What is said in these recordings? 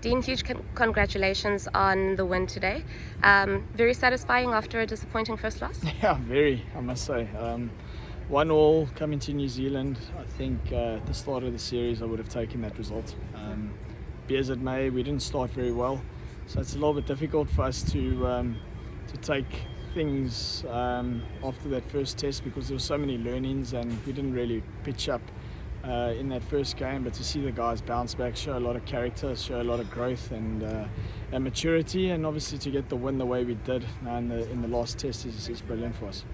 Dean, huge congratulations on the win today. Very satisfying after a disappointing first loss. Yeah, very, I must say. 1-1 coming to New Zealand. I think at the start of the series I would have taken that result. Be as it may, we didn't start very well, so it's a little bit difficult for us to take things after that first test, because there were so many learnings and we didn't really pitch up in that first game. But to see the guys bounce back, show a lot of character, show a lot of growth and maturity, and obviously to get the win the way we did in the last test is brilliant for us.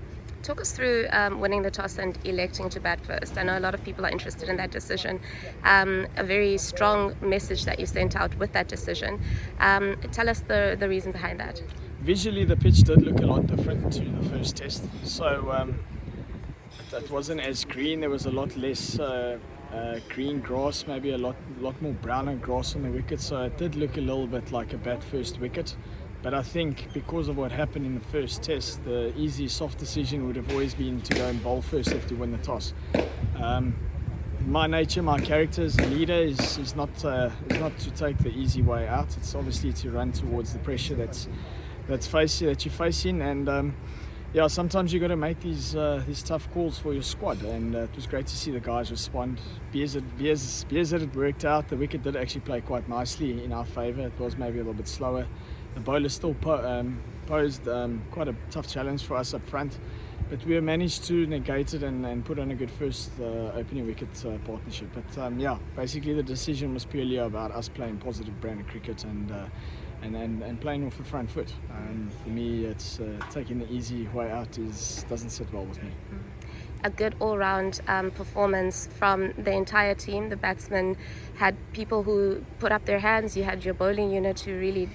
Talk us through winning the toss and electing to bat first. I know a lot of people are interested in that decision. A very strong message that you sent out with that decision. Tell us the reason behind that. Visually, the pitch did look a lot different to the first test. So that wasn't as green. There was a lot less green grass, maybe a lot more browner grass on the wicket. So it did look a little bit like a bat first wicket. But I think because of what happened in the first test, the easy, soft decision would have always been to go and bowl first if to win the toss. My nature, my character as a leader is not to take the easy way out. It's obviously to run towards the pressure that you're facing, and yeah, sometimes you got to make these tough calls for your squad, and it was great to see the guys respond. Be as it worked out, the wicket did actually play quite nicely in our favour. It was maybe a little bit slower. The bowler still posed quite a tough challenge for us up front, but we managed to negate it and put on a good first opening wicket partnership. But yeah, basically the decision was purely about us playing positive brand of cricket and playing off the front foot. For me, it's taking the easy way out doesn't sit well with me. A good all-round performance from the entire team. The batsmen had people who put up their hands. You had your bowling unit who really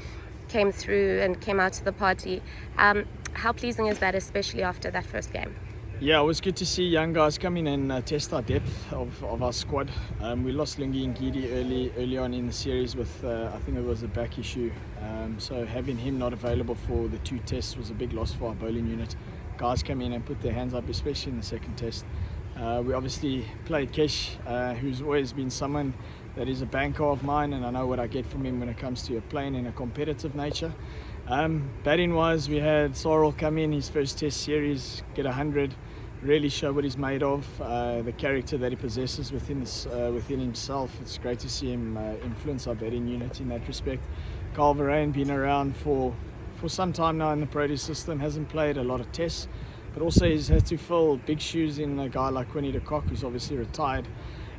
came through and came out to the party. How pleasing is that, especially after that first game? Yeah, it was good to see young guys come in and test our depth of our squad. We lost Lungi and Gidi early on in the series with, I think it was a back issue. So having him not available for the 2 tests was a big loss for our bowling unit. Guys came in and put their hands up, especially in the second test. We obviously played Kesh, who's always been someone that is a banker of mine, and I know what I get from him when it comes to playing in a competitive nature. Batting wise, we had Sarel come in his first test series, get 100, really show what he's made of, the character that he possesses within himself. It's great to see him influence our batting unit in that respect. Carl Verheyen been around for some time now in the Proteas system, hasn't played a lot of tests, but also he's had to fill big shoes in a guy like Quinny de Kock, who's obviously retired.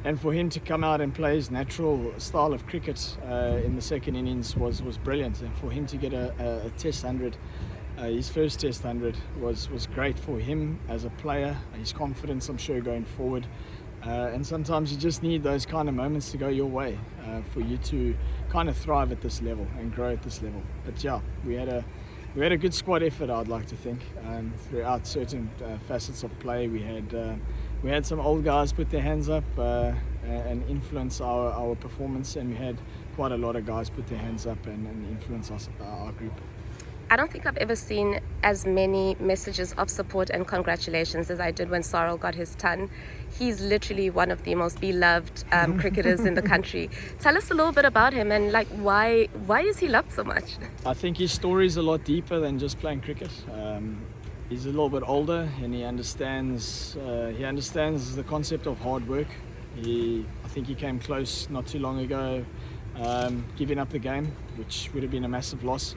And for him to come out and play his natural style of cricket in the second innings was brilliant. And for him to get a test 100, his first test 100, was great for him as a player, his confidence, I'm sure, going forward. And sometimes you just need those kind of moments to go your way for you to kind of thrive at this level and grow at this level. But yeah, we had a good squad effort, I'd like to think, throughout certain facets of play. We had some old guys put their hands up and influence our performance, and we had quite a lot of guys put their hands up and influence our group. I don't think I've ever seen as many messages of support and congratulations as I did when Sarel got his ton. He's literally one of the most beloved cricketers in the country. Tell us a little bit about him and why is he loved so much? I think his story is a lot deeper than just playing cricket. He's a little bit older and he understands the concept of hard work. I think he came close not too long ago, giving up the game, which would have been a massive loss.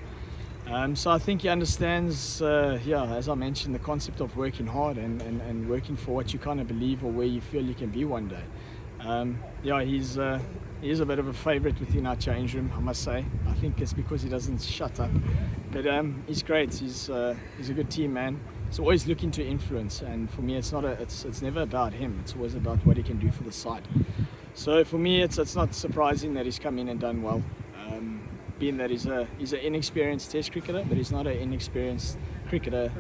So I think he understands, as I mentioned, the concept of working hard and working for what you kind of believe or where you feel you can be one day. He is a bit of a favourite within our change room, I must say. I think it's because he doesn't shut up. But he's great. He's a good team man. He's always looking to influence, and for me, it's never about him. It's always about what he can do for the side. So for me, it's not surprising that he's come in and done well. Being that he's an inexperienced Test cricketer, but he's not an inexperienced cricketer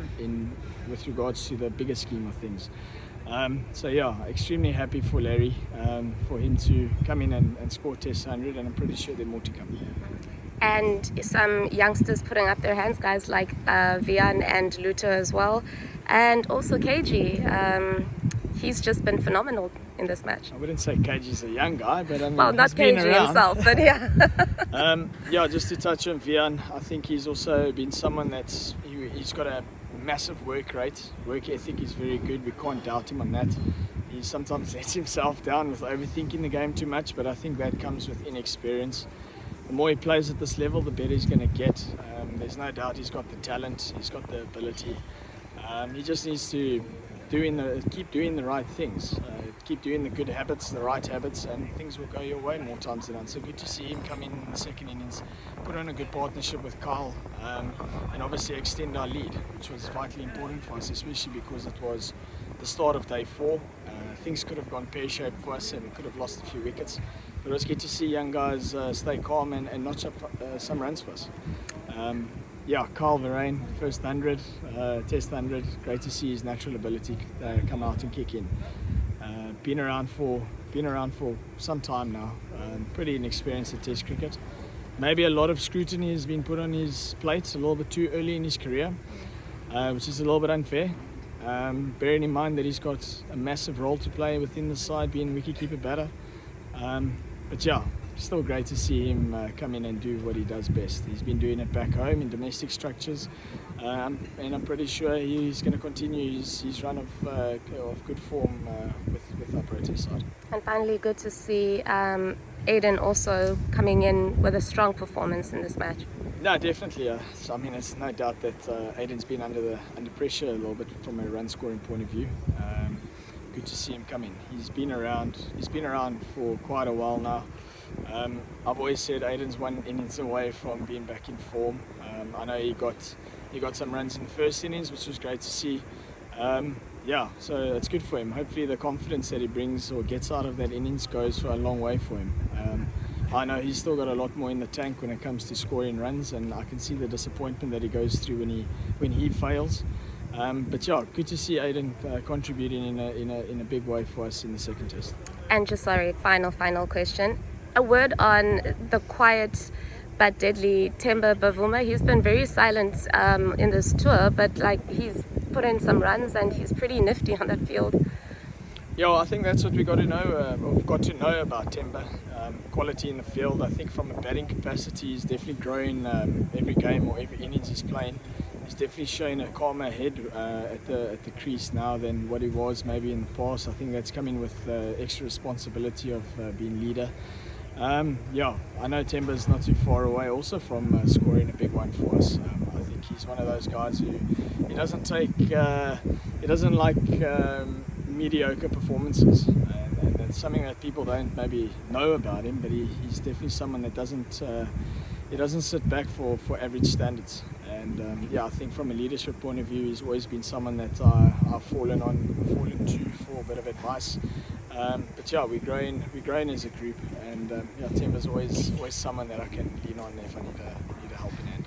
with regards to the bigger scheme of things. So yeah, extremely happy for Larry, for him to come in and score Test 100, and I'm pretty sure there are more to come. And some youngsters putting up their hands, guys like Vian and Luto as well, and also KG. He's just been phenomenal in this match? I wouldn't say KG's a young guy, but I mean, Well, not he's been KG around. himself, but yeah. Yeah, just to touch on Vian, I think he's also been someone he's got a massive work rate. Work ethic is very good. We can't doubt him on that. He sometimes lets himself down with overthinking the game too much, but I think that comes with inexperience. The more he plays at this level, the better he's going to get. There's no doubt he's got the talent, he's got the ability. He just needs to keep doing the right things, keep doing the good habits, the right habits, and things will go your way more times than not. So good to see him come in the second innings, put on a good partnership with Kyle, and obviously extend our lead, which was vitally important for us, especially because it was the start of day 4. Things could have gone pear-shaped for us and we could have lost a few wickets. But it was good to see young guys stay calm and notch up some runs for us. Yeah, Kyle Verreyn, first 100, test 100. Great to see his natural ability come out and kick in. Been around for some time now. Pretty inexperienced at Test cricket. Maybe a lot of scrutiny has been put on his plate a little bit too early in his career, which is a little bit unfair. Bearing in mind that he's got a massive role to play within the side, being wicketkeeper batter. But yeah, still great to see him come in and do what he does best. He's been doing it back home in domestic structures, and I'm pretty sure he's going to continue his run of good form with our Proteas side. And finally, good to see Aiden also coming in with a strong performance in this match. No, definitely. I mean, it's no doubt that Aiden's been under pressure a little bit from a run scoring point of view. Good to see him come in. He's been around for quite a while now. I've always said Aiden's one innings away from being back in form. I know he got some runs in the first innings, which was great to see. Yeah, so it's good for him. Hopefully the confidence that he brings or gets out of that innings goes for a long way for him. I know he's still got a lot more in the tank when it comes to scoring runs, and I can see the disappointment that he goes through when he fails. But yeah, good to see Aiden contributing in a big way for us in the second test. And just final question. A word on the quiet but deadly Themba Bavuma. He's been very silent in this tour, but he's put in some runs and he's pretty nifty on that field. Yeah, well, I think that's what we got to know. We've got to know about Themba. Quality in the field. I think from a batting capacity, he's definitely growing every game or every innings he's playing. He's definitely showing a calmer head at the crease now than what he was maybe in the past. I think that's coming with extra responsibility of being leader. Yeah, I know Themba's not too far away also from scoring a big one for us. I think he's one of those guys who he doesn't like mediocre performances, and that's something that people don't maybe know about him. But he's definitely someone that doesn't sit back for average standards. And yeah, I think from a leadership point of view, he's always been someone that I've fallen to for a bit of advice. But yeah, we're growing as a group, and yeah, Themba's always someone that I can lean on if I need a helping hand.